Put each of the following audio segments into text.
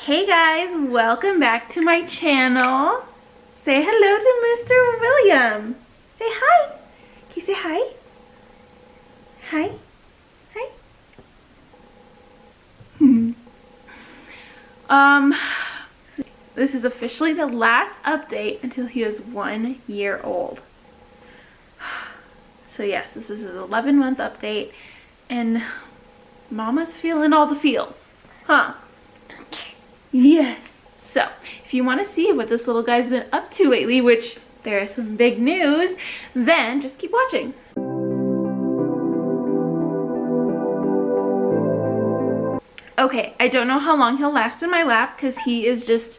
Hey guys, welcome back to my channel. Say hello to Mr. William. Say hi. Can you say hi? Hi. Hi. This is officially the last update until he is 1 year old. So yes, this is his 11-month update, and Mama's feeling all the feels, huh? Yes. So, if you want to see what this little guy's been up to lately, which there is some big news, then just keep watching. Okay, I don't know how long he'll last in my lap because he is just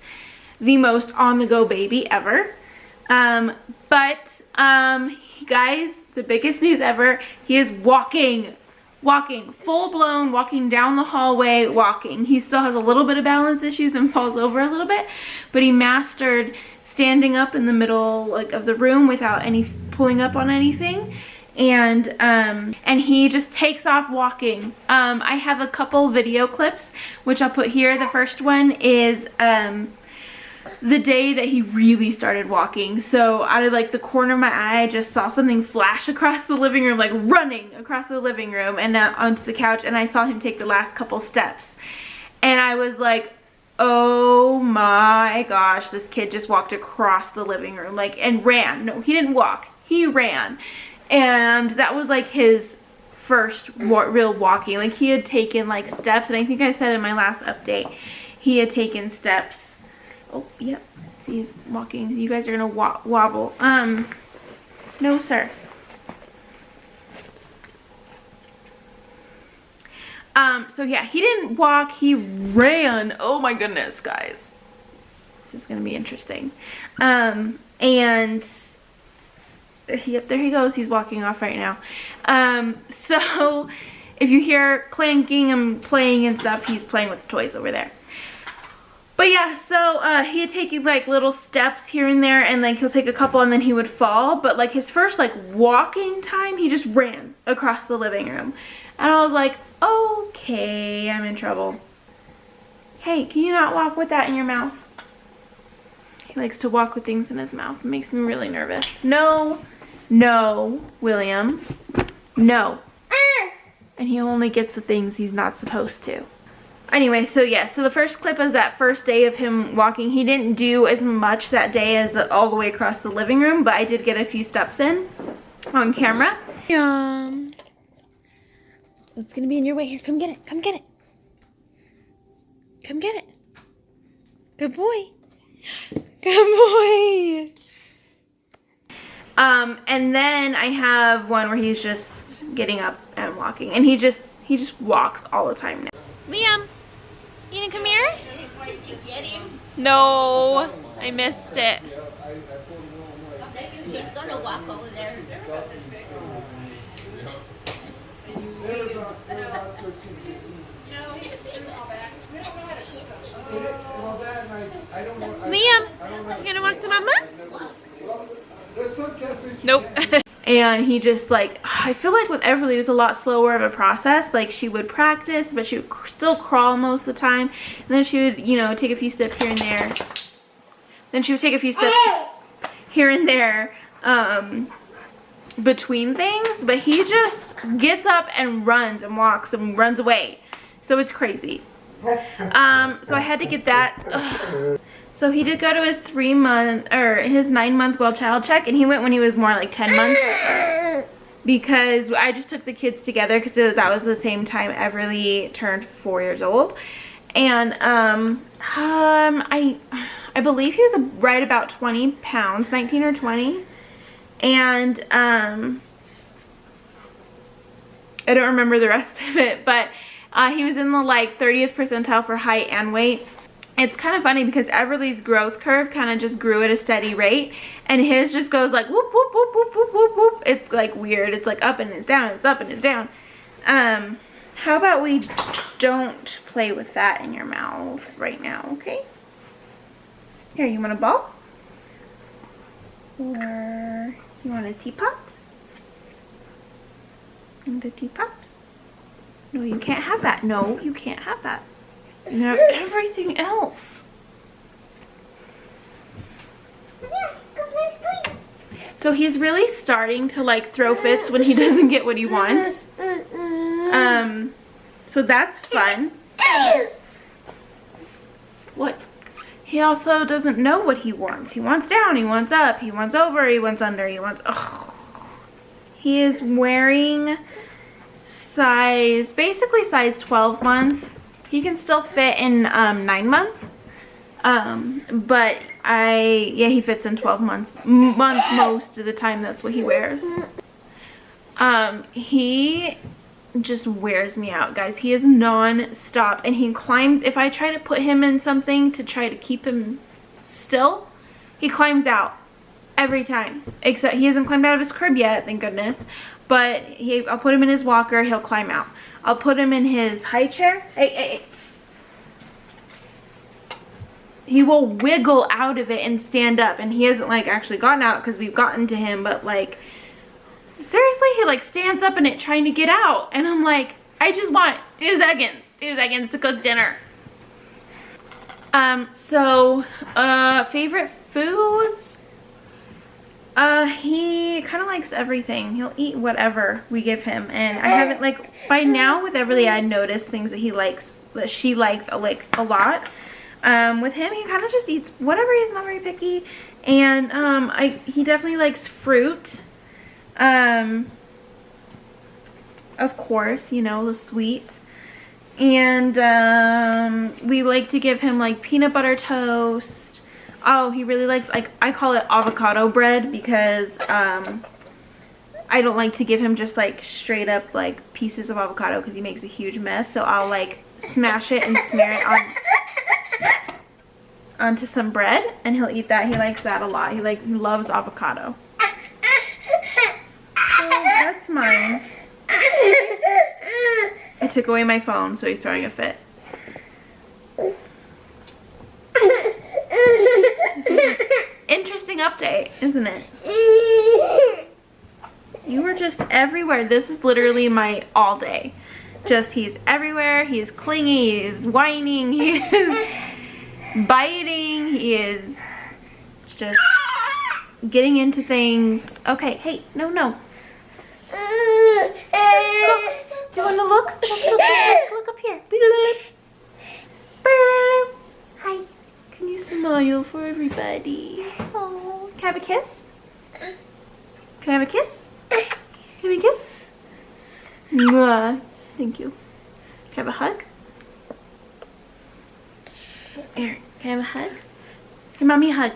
the most on-the-go baby ever. But guys, the biggest news ever, he is walking, full-blown, walking down the hallway, walking. He still has a little bit of balance issues and falls over a little bit, but he mastered standing up in the middle of the room without any pulling up on anything. And he just takes off walking. I have a couple video clips, which I'll put here. The first one is the day that he really started walking. So out of the corner of my eye, I just saw something flash across the living room, like running across the living room and onto the couch, and I saw him take the last couple steps. And I was like, oh my gosh, this kid just walked across the living room, and ran. No, he didn't walk, he ran. And that was his first real walking. He had taken steps, and I think I said in my last update, he had taken steps. Oh, yep. See, he's walking. You guys are gonna wobble. No, sir. So yeah, he didn't walk, he ran. Oh my goodness, guys. This is gonna be interesting. And yep, there he goes. He's walking off right now. So if you hear clanking and playing and stuff, he's playing with the toys over there. But yeah, so he had taken little steps here and there, and he'll take a couple and then he would fall. But his first walking time, he just ran across the living room. And I was like, okay, I'm in trouble. Hey, can you not walk with that in your mouth? He likes to walk with things in his mouth. It makes me really nervous. No, William, no. And he only gets the things he's not supposed to. Anyway, so yeah, so the first clip is that first day of him walking. He didn't do as much that day as all the way across the living room, but I did get a few steps in on camera. Yum. It's gonna be in your way. Here, come get it. Come get it. Come get it. Good boy. Good boy. And then I have one where he's just getting up and walking, and he just walks all the time now. Liam, you gonna come here? Did you get him? No, I missed it. He's gonna walk over there. Liam, you gonna walk to Mama? Nope. And he just I feel with Everly it was a lot slower of a process. She would practice, but she would still crawl most of the time. And then she would, take a few steps here and there. Then she would take a few steps here and there between things. But he just gets up and runs and walks and runs away. So it's crazy. So I had to get that. Ugh. So he did go to his 9-month well child check, and he went when he was more 10 months, because I just took the kids together because that was the same time Everly turned 4 years old. And I believe he was right about 20 pounds, 19 or 20. And I don't remember the rest of it, but he was in the 30th percentile for height and weight. It's kind of funny because Everly's growth curve kind of just grew at a steady rate, and his just goes whoop, whoop, whoop, whoop, whoop, whoop, whoop. It's weird. It's up and it's down. It's up and it's down. How about we don't play with that in your mouth right now, okay? Here, you want a ball? Or you want a teapot? And a teapot? No, you can't have that. No, you can't have that. You have everything else. So he's really starting to like throw fits when he doesn't get what he wants. So that's fun. What? He also doesn't know what he wants. He wants down, he wants up, he wants over, he wants under, he wants... Ugh. He is wearing basically size 12 month. He can still fit in 9 month. But he fits in 12 months most of the time. That's what he wears. He just wears me out, guys. He is non-stop, and he climbs. If I try to put him in something to try to keep him still, he climbs out every time. Except he hasn't climbed out of his crib yet, thank goodness. But I'll put him in his walker, he'll climb out. I'll put him in his high chair. Hey. He will wiggle out of it and stand up, and he hasn't like actually gotten out because we've gotten to him, but like seriously, he like stands up in it trying to get out, and I'm like, I just want 2 seconds to cook dinner. Favorite foods, he kind of likes everything. He'll eat whatever we give him, and I haven't like by now with Everly I noticed things that he likes that she liked like a lot. With him, he kind of just eats whatever. He's not very picky, and he definitely likes fruit. Of course, you know, the sweet. And we like to give him like peanut butter toast. Oh, he really likes, like, I call it avocado bread because I don't like to give him just like straight up like pieces of avocado because he makes a huge mess. So I'll like smash it and smear it onto some bread, and he'll eat that. He likes that a lot. He loves avocado. Oh, that's mine. I took away my phone, so he's throwing a fit. This is an interesting update, isn't it? You were just everywhere. This is literally my all day. Just he's everywhere. He's clingy. He's whining. He is biting. He is just getting into things. Okay, hey, no. Look. Do you want to look? Look up here. Hi. Can you smile for everybody? Oh, can I have a kiss? Can I have a kiss? Can we kiss? Mwah. Thank you. Can I have a hug? Eric, can I have a hug? Give mommy a hug.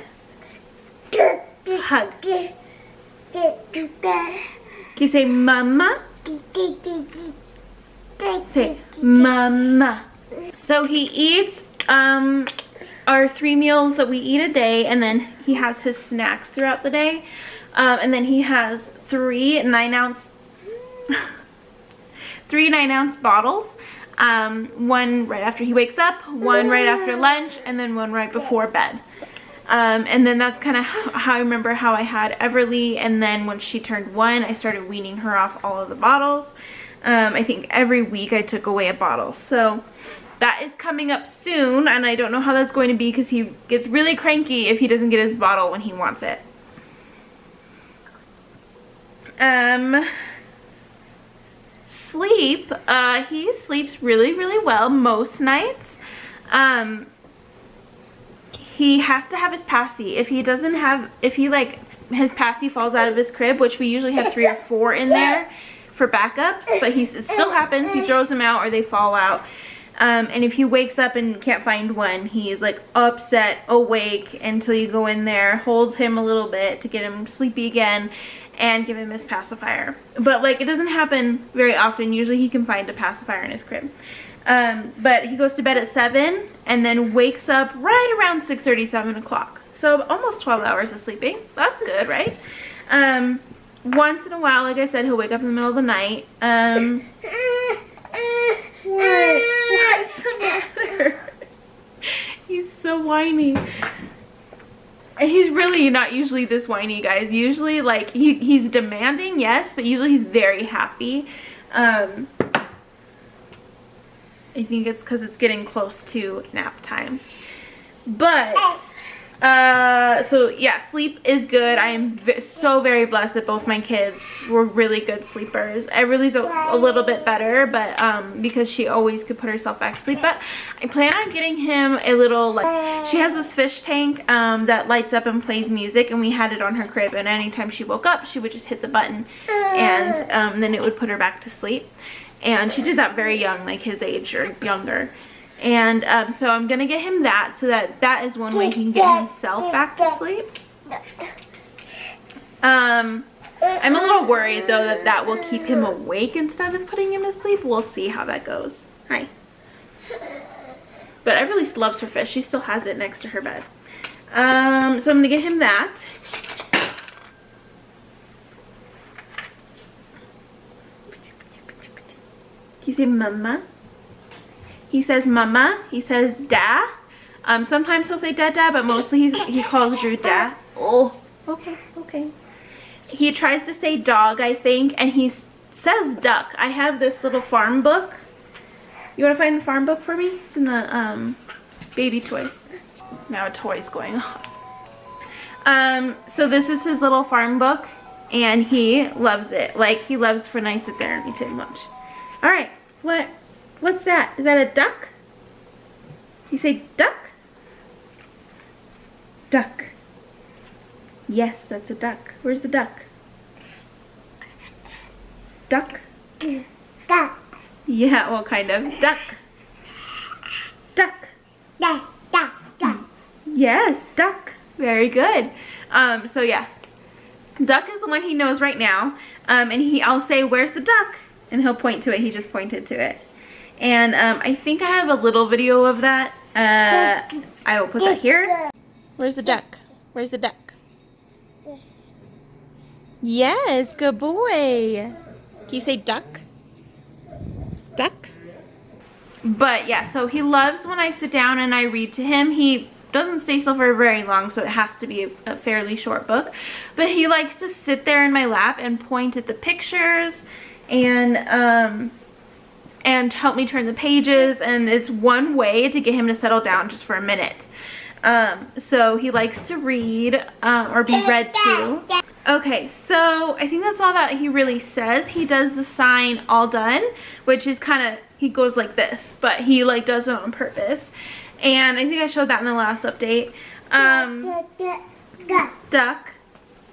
Hug. Can you say mama? Say mama. So he eats our 3 meals that we eat a day, and then he has his snacks throughout the day. And then he has 3 9-ounce 3 9-ounce bottles. 1 right after he wakes up, 1 right after lunch, and then 1 right before bed. And then that's kind of how I remember how I had Everly, and then when she turned 1, I started weaning her off all of the bottles. I think every week I took away a bottle. So that is coming up soon, and I don't know how that's going to be because he gets really cranky if he doesn't get his bottle when he wants it. Sleep, he sleeps really, really well most nights. He has to have his passy. If his passy falls out of his crib, which we usually have 3 or 4 in there for backups, but it still happens. He throws them out or they fall out. And if he wakes up and can't find one, he's like upset, awake until you go in there, hold him a little bit to get him sleepy again, and give him his pacifier. But like, it doesn't happen very often. Usually he can find a pacifier in his crib. But he goes to bed at 7 and then wakes up right around 6:30, 7 o'clock. So almost 12 hours of sleeping. That's good, right? Once in a while, like I said, he'll wake up in the middle of the night. What's the matter? He's so whiny. And he's really not usually this whiny, guys. Usually, like, he's demanding, yes, but usually he's very happy. I think it's because it's getting close to nap time. But So yeah, sleep is good. I am so very blessed that both my kids were really good sleepers. Everly's a little bit better, but because she always could put herself back to sleep. But I plan on getting him a little, like, she has this fish tank that lights up and plays music, and we had it on her crib, and anytime she woke up she would just hit the button, and then it would put her back to sleep. And she did that very young, like his age or younger. And so I'm gonna get him that, so that is one way he can get himself back to sleep. I'm a little worried though that will keep him awake instead of putting him to sleep. We'll see how that goes. Hi. But Everly loves her fish. She still has it next to her bed. So I'm gonna get him that. Can you say mama? He says mama. He says da. Sometimes he'll say dada, but mostly he calls Drew da. Oh, okay, okay. He tries to say dog, I think, and he says duck. I have this little farm book. You want to find the farm book for me? It's in the baby toys. Now a toy's going off. So this is his little farm book, and he loves it. Like, he loves for when I sit there and eat it much. All right, what's that? Is that a duck? You say duck? Duck. Yes, that's a duck. Where's the duck? Duck? Duck. Yeah, well, kind of. Duck. Duck. Duck. Duck. Duck. Yes, duck. Very good. So yeah, duck is the one he knows right now. And I'll say, where's the duck? And he'll point to it. He just pointed to it. And I think I have a little video of that. I will put that here. Where's the duck? Where's the duck? Yes, good boy. Can you say duck? Duck? But yeah, so he loves when I sit down and I read to him. He doesn't stay still for very long, so it has to be a fairly short book. But he likes to sit there in my lap and point at the pictures and help me turn the pages, and it's one way to get him to settle down just for a minute. So he likes to read or be read to. Okay, so I think that's all that he really says. He does the sign all done, which is kind of, he goes like this, but he like does it on purpose. And I think I showed that in the last update. Duck.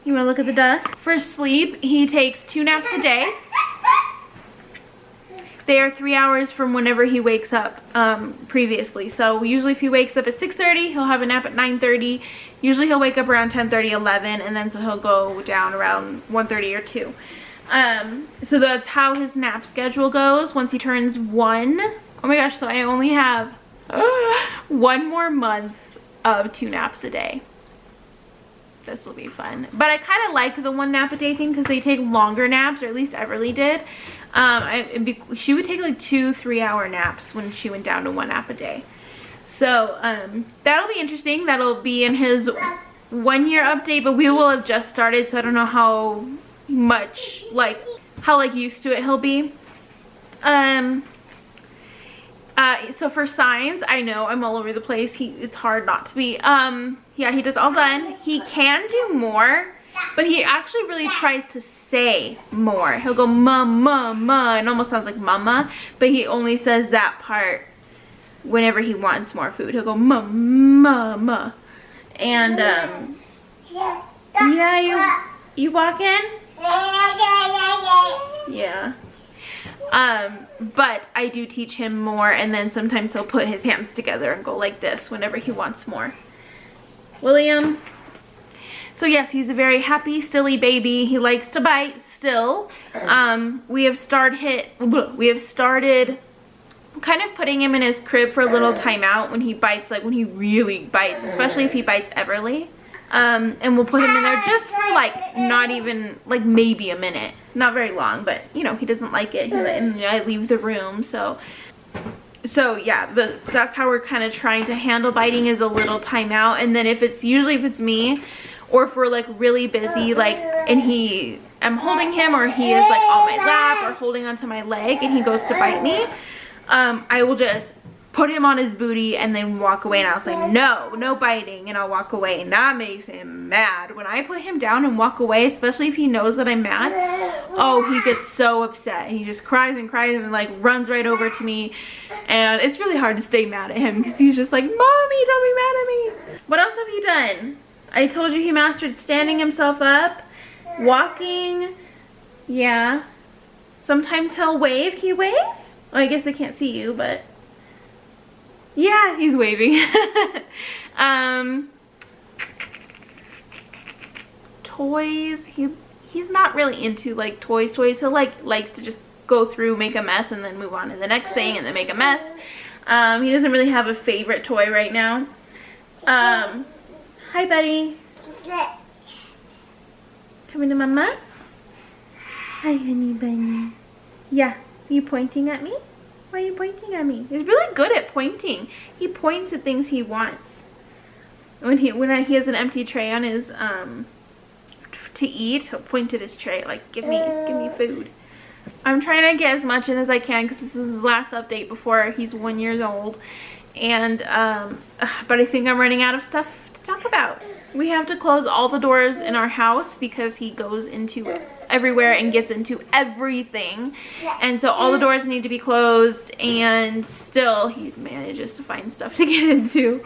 You want to look at the duck? For sleep, he takes 2 naps a day. They are 3 hours from whenever he wakes up previously. So usually if he wakes up at 6:30, he'll have a nap at 9:30. Usually he'll wake up around 10:30, 11, and then so he'll go down around 1:30 or 2. So that's how his nap schedule goes once he turns 1. Oh my gosh, so I only have 1 more month of 2 naps a day. This will be fun. But I kind of like the 1 nap a day thing because they take longer naps, or at least Everly did. She would take like 2-3 hour naps when she went down to 1 nap a day. So that'll be interesting. That'll be in his 1 year update, but we will have just started, so I don't know how much how used to it he'll be. So for signs, I know I'm all over the place. It's hard not to be. Yeah, he does all done. He can do more, but he actually really tries to say more. He'll go ma, ma, ma. It almost sounds like mama, but he only says that part whenever he wants more food. He'll go ma, ma, ma. And, yeah, you walking? Yeah. But I do teach him more, and then sometimes he'll put his hands together and go like this whenever he wants more. William. So yes, he's a very happy, silly baby. He likes to bite still. We have started kind of putting him in his crib for a little timeout when he bites, like when he really bites, especially if he bites Everly. And we'll put him in there just for not even maybe a minute, not very long, but you know, he doesn't like it, and I leave the room. So yeah, that's how we're kind of trying to handle biting, is a little timeout. And then if it's me, or if we're really busy, and I'm holding him, or he is on my lap or holding onto my leg and he goes to bite me, I will just put him on his booty and then walk away. And I was like, no, no biting, and I'll walk away. And that makes him mad. When I put him down and walk away, especially if he knows that I'm mad, oh, he gets so upset. And he just cries and cries and like runs right over to me. And it's really hard to stay mad at him because he's just like, Mommy, don't be mad at me. What else have you done? I told you he mastered standing himself up, walking. Yeah. Sometimes he'll wave. Can you wave? Well, I guess I can't see you, but yeah, he's waving. Toys. He's not really into like toys. He'll likes to just go through, make a mess, and then move on to the next thing, and then make a mess. He doesn't really have a favorite toy right now. Hi, buddy. Coming to Mama? Hi, honey bunny. Yeah, you pointing at me? Why are you pointing at me? He's really good at pointing. He points at things he wants. When he has an empty tray on his to eat, he'll point at his tray like, give me food. I'm trying to get as much in as I can because this is his last update before he's 1 year old. And but I think I'm running out of stuff to talk about. We have to close all the doors in our house because he goes into everywhere and gets into everything, and so all the doors need to be closed, and still he manages to find stuff to get into.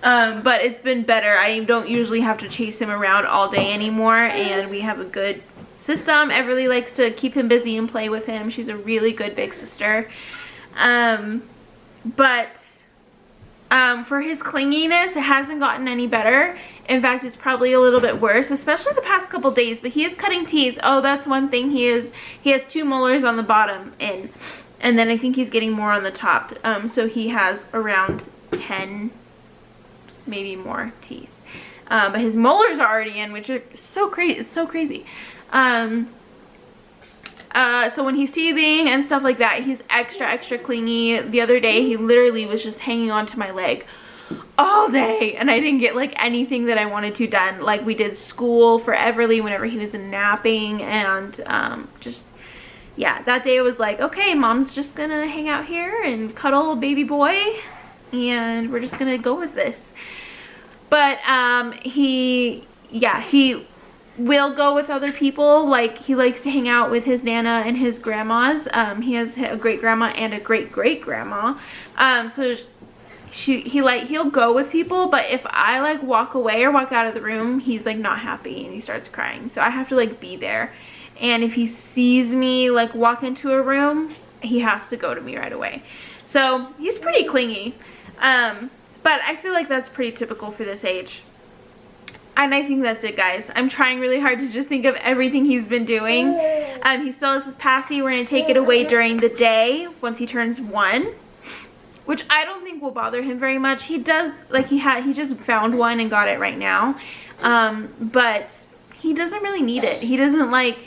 But it's been better. I don't usually have to chase him around all day anymore, and we have a good system. Everly likes to keep him busy and play with him. She's a really good big sister. For his clinginess, it hasn't gotten any better. In fact, it's probably a little bit worse, especially the past couple days. But he is cutting teeth. Oh, that's one thing. He has 2 molars on the bottom, and then I think he's getting more on the top. So he has around 10, maybe more teeth. But his molars are already in, which are so crazy. It's so crazy. So when he's teething and stuff like that, he's extra clingy. The other day, he literally was just hanging onto my leg all day, and I didn't get like anything that I wanted to done. Like we did school for Everly whenever he was napping, and just, yeah, that day it was like, okay, Mom's just gonna hang out here and cuddle baby boy, and we're just gonna go with this. But he will go with other people. Like he likes to hang out with his Nana and his grandmas. He has a great grandma and a great grandma. So he'll go with people, but if I like walk away or walk out of the room, he's like not happy and he starts crying. So I have to like be there. And if he sees me like walk into a room, he has to go to me right away. So he's pretty clingy. But I feel like that's pretty typical for this age. And I think that's it, guys. I'm trying really hard to just think of everything he's been doing. He still has his passy. We're going to take it away during the day once he turns 1, which I don't think will bother him very much. He does, like he just found one and got it right now. But he doesn't really need it. He doesn't like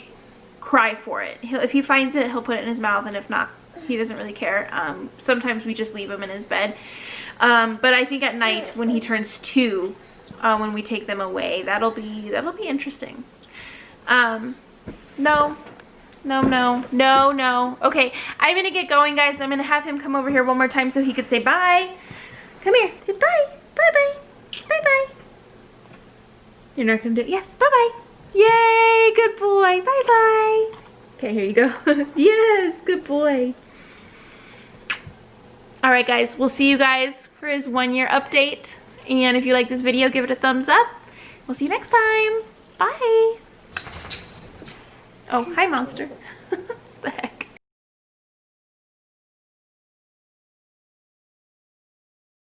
cry for it. If he finds it, he'll put it in his mouth, and if not, he doesn't really care. Sometimes we just leave him in his bed. But I think at night when he turns 2, when we take them away, that'll be interesting. No. Okay, I'm gonna get going, guys. I'm gonna have him come over here one more time so he could say bye. Come here, say bye. Bye. You're not gonna do it? Yes, bye. Yay, good boy. Bye. Okay, here you go. Yes, good boy. All right, guys, we'll see you guys for his 1 year update. And if you like this video, give it a thumbs up. We'll see you next time. Bye. Oh, hi, monster. The heck?